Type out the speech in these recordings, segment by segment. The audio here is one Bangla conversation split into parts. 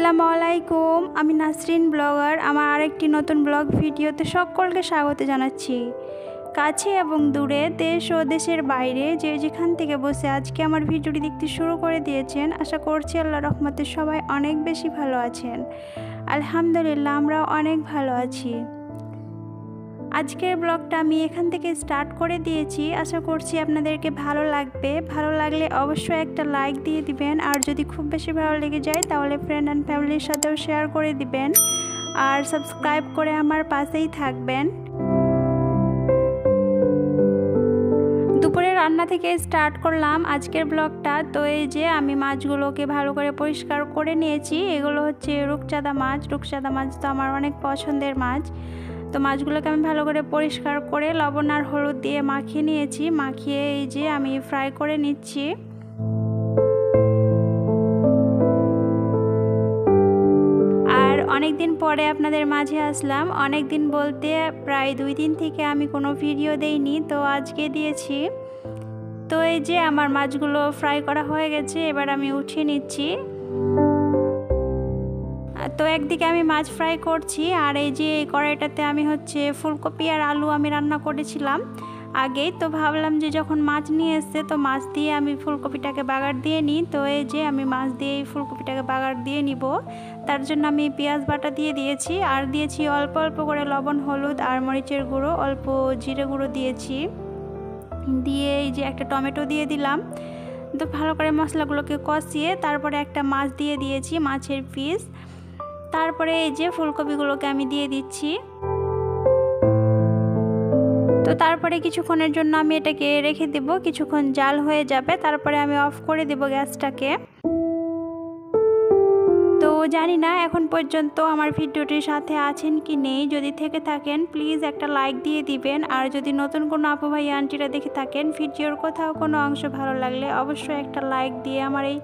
আসসালামু আলাইকুম। আমি নাসরিন ব্লগার। আমার আরেকটি নতুন ব্লগ ভিডিওতে সকলকে স্বাগত জানাচ্ছি। কাছে এবং দূরে, দেশ ও দেশের বাইরে যে যেখান থেকে বসে আজকে আমার ভিডিওটি দেখতে শুরু করে দিয়েছেন, আশা করছি আল্লাহর রহমতে সবাই অনেক বেশি ভালো আছেন। আলহামদুলিল্লাহ, আমরাও অনেক ভালো আছি। আজকের ব্লগটা আমি এখান থেকে স্টার্ট করে দিয়েছি। আশা করছি আপনাদেরকে ভালো লাগবে। ভালো লাগলে অবশ্যই একটা লাইক দিয়ে দিবেন, আর যদি খুব বেশি ভালো লেগে যায় তাহলে ফ্রেন্ড অ্যান্ড ফ্যামিলির সাথেও শেয়ার করে দিবেন, আর সাবস্ক্রাইব করে আমার পাশেই থাকবেন। দুপুরে রান্না থেকে স্টার্ট করলাম আজকের ব্লগটা। তো এই যে আমি মাছগুলোকে ভালো করে পরিষ্কার করে নিয়েছি। এগুলো হচ্ছে রূপচাঁদা মাছ। রূপচাঁদা মাছ তো আমার অনেক পছন্দের মাছ। তো মাছগুলোকে আমি ভালো করে পরিষ্কার করে লবণ আর হলুদ দিয়ে মাখিয়ে নিয়েছি। মাখিয়ে এই যে আমি ফ্রাই করে নিচ্ছি। আর অনেক দিন পরে আপনাদের মাঝে আসলাম। অনেক দিন বলতে প্রায় 2 দিন থেকে আমি কোনো ভিডিও দেইনি, তো আজকে দিয়েছি। তো এই যে আমার মাছগুলো ফ্রাই করা হয়ে গেছে, এবার আমি উঠিয়ে নিচ্ছি। তো একদিকে আমি মাছ ফ্রাই করছি, আর এই যে এই কড়াইটাতে আমি হচ্ছে ফুলকপি আর আলু আমি রান্না করেছিলাম আগেই। তো ভাবলাম যে যখন মাছ নিয়ে এসছে তো মাছ দিয়ে আমি ফুলকপিটাকে বাগার দিয়ে নিই। তো এই যে আমি মাছ দিয়ে এই ফুলকপিটাকে বাগার দিয়ে নিব। তার জন্য আমি পেঁয়াজ বাটা দিয়ে দিয়েছি, আর দিয়েছি অল্প অল্প করে লবণ, হলুদ আর মরিচের গুঁড়ো, অল্প জিরে গুঁড়ো দিয়েছি। দিয়ে এই যে একটা টমেটো দিয়ে দিলাম। তো ভালো করে মশলাগুলোকে কষিয়ে তারপরে একটা মাছ দিয়ে দিয়েছি, মাছের পিস। তারপরে এই যে ফুলকপিগুলোকে আমি দিয়ে দিচ্ছি। তো তারপরে কিছুক্ষণের জন্য আমি এটাকে রেখে দেব, কিছুক্ষণ জাল হয়ে যাবে, তারপরে আমি অফ করে দেব গ্যাসটাকে। তো জানি না এখন পর্যন্ত আমার ভিডিওটির সাথে আছেন কি নেই, যদি থেকে থাকেন প্লিজ একটা লাইক দিয়ে দিবেন। আর যদি নতুন কোনো আপু ভাই আন্টিরা দেখে থাকেন, ভিডিওর কোথাও কোনো অংশ ভালো লাগলে অবশ্যই একটা লাইক দিয়ে আমার এই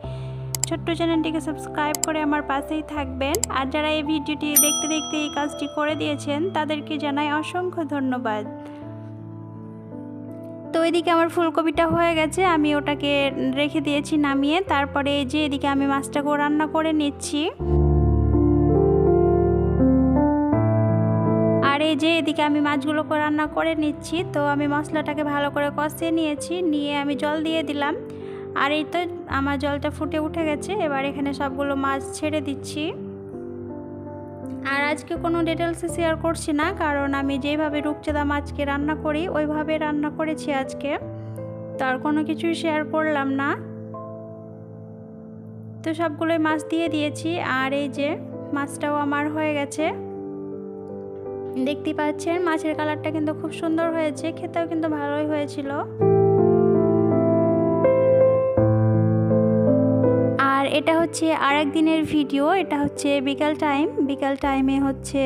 ছোট্ট চ্যানেলটিকে সাবস্ক্রাইব করে আমার পাশেই থাকবেন। আর যারা এই ভিডিওটি দেখতে দেখতে এই কাজটি করে দিয়েছেন তাদেরকে জানাই অসংখ্য ধন্যবাদ। তো এদিকে আমার ফুলকপিটা হয়ে গেছে, আমি ওটাকে রেখে দিয়েছি নামিয়ে। তারপরে এই যে এদিকে আমি মাছটাকেও রান্না করে নিচ্ছি। আর এই যে এদিকে আমি মাছগুলোকে রান্না করে নিচ্ছি। তো আমি মশলাটাকে ভালো করে কষিয়ে নিয়েছি, নিয়ে আমি জল দিয়ে দিলাম। আর এই তো আমার জলটা ফুটে উঠে গেছে। এবার এখানে সবগুলো মাছ ছেড়ে দিচ্ছি। আর আজকে কোনো ডিটেলসে শেয়ার করছি না, কারণ আমি যেভাবে রূপচাঁদা মাছকে রান্না করি ওইভাবে রান্না করেছি আজকে। তো আর কোনো কিছুই শেয়ার করলাম না। তো সবগুলোই মাছ দিয়ে দিয়েছি। আর এই যে মাছটাও আমার হয়ে গেছে, দেখতে পাচ্ছেন মাছের কালারটা কিন্তু খুব সুন্দর হয়েছে, খেতেও কিন্তু ভালোই হয়েছিল। আর এটা হচ্ছে আরেক দিনের ভিডিও। এটা হচ্ছে বিকাল টাইমে হচ্ছে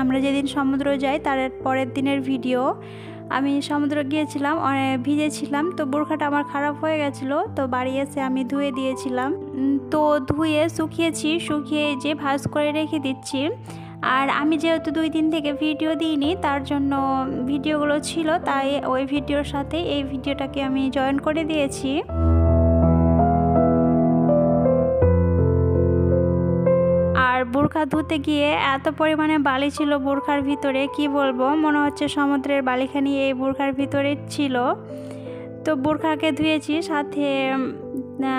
আমরা যেদিন সমুদ্র যাই তার পরের দিনের ভিডিও। আমি সমুদ্র গিয়েছিলাম, ভিজেছিলাম। তো বোরখাটা আমার খারাপ হয়ে গেছিলো, তো বাড়ি এসে আমি ধুয়ে দিয়েছিলাম। তো ধুয়ে শুকিয়েছি, শুকিয়ে যে ভাঁজ করে রেখে দিচ্ছি। আর আমি যেহেতু 2 দিন থেকে ভিডিও দিইনি, তার জন্য ভিডিওগুলো ছিল, তাই ওই ভিডিওর সাথে এই ভিডিওটাকে আমি জয়েন করে দিয়েছি। আর বোরখা ধুতে গিয়ে এত পরিমাণে বালি ছিল বোরখার ভিতরে, কি বলবো, মনে হচ্ছে সমুদ্রের বালিখানি এই বোরখার ভিতরে ছিল। তো বোরখাকে ধুয়েছি, সাথে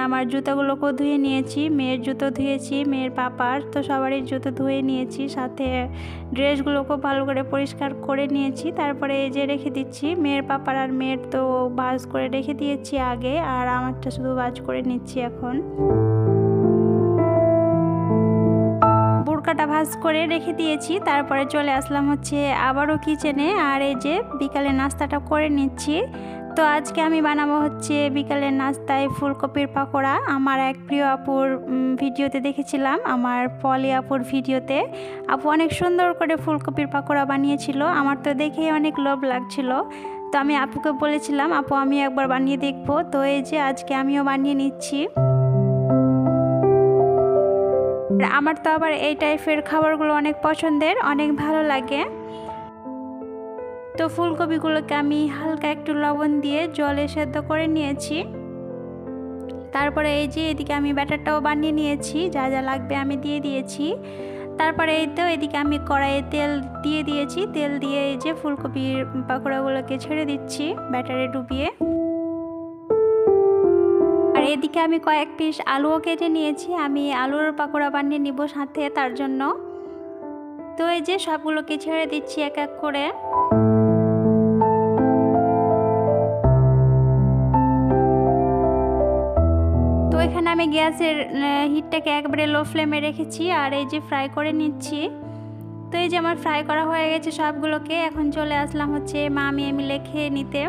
আমার জুতোগুলোকেও ধুয়ে নিয়েছি। মেয়ের জুতো ধুয়েছি, মেয়ের পাপার, তো সবারই জুতো ধুয়ে নিয়েছি। সাথে ড্রেসগুলোকেও ভালো করে পরিষ্কার করে নিয়েছি। তারপরে এই যে রেখে দিচ্ছি। মেয়ের পাপার আর মেয়ের তো ভাঁজ করে রেখে দিয়েছি আগে, আর আমারটা শুধু ভাঁজ করে নিচ্ছি এখন। বোরকাটা ভাঁজ করে রেখে দিয়েছি। তারপরে চলে আসলাম হচ্ছে আবারও কিচেনে। আর এই যে বিকালে নাস্তাটা করে নিচ্ছি। তো আজকে আমি বানাবো হচ্ছে বিকালের নাস্তায় ফুলকপির পাকোড়া। আমার এক প্রিয় আপুর ভিডিওতে দেখেছিলাম, আমার পলি আপুর ভিডিওতে। আপু অনেক সুন্দর করে ফুলকপির পাকোড়া বানিয়েছিল, আমার তো দেখেই অনেক লোভ লাগছিল। তো আমি আপুকে বলেছিলাম, আপু আমি একবার বানিয়ে দেখবো। তো এই যে আজকে আমিও বানিয়ে নিচ্ছি। আমার তো আবার এই টাইপের খাবারগুলো অনেক পছন্দের, অনেক ভালো লাগে। তো ফুলকপিগুলোকে আমি হালকা একটু লবণ দিয়ে জলে সেদ্ধ করে নিয়েছি। তারপরে এই যে এদিকে আমি ব্যাটারটাও বানিয়ে নিয়েছি, যা যা লাগবে আমি দিয়ে দিয়েছি। তারপরে এই তো এদিকে আমি কড়াইয়ে তেল দিয়ে দিয়েছি, তেল দিয়ে এই যে ফুলকপির পাকোড়াগুলোকে ছেড়ে দিচ্ছি ব্যাটারে ডুবিয়ে। আর এদিকে আমি কয়েক পিস আলুও কেটে নিয়েছি, আমি আলুর পাকোড়া বানিয়ে নিব সাথে তার জন্য। তো এই যে সবগুলোকে ছেড়ে দিচ্ছি এক এক করে। তো এখানে আমি গ্যাসের হিটটাকে একবারে লো ফ্লেমে রেখেছি আর এই যে ফ্রাই করে নিচ্ছি। তো এই যে আমার ফ্রাই করা হয়ে গেছে সবগুলোকে, এখন চলে আসলাম হচ্ছে আমি খেয়ে নিতে।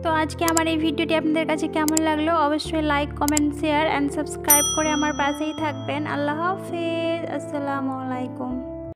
তো আজকে আমার এই ভিডিওটি আপনাদের কাছে কেমন লাগলো অবশ্যই like, comment, share and subscribe করে আমার পাশেই থাকবেন। আল্লাহ হাফেজ, আসসালামু আলাইকুম।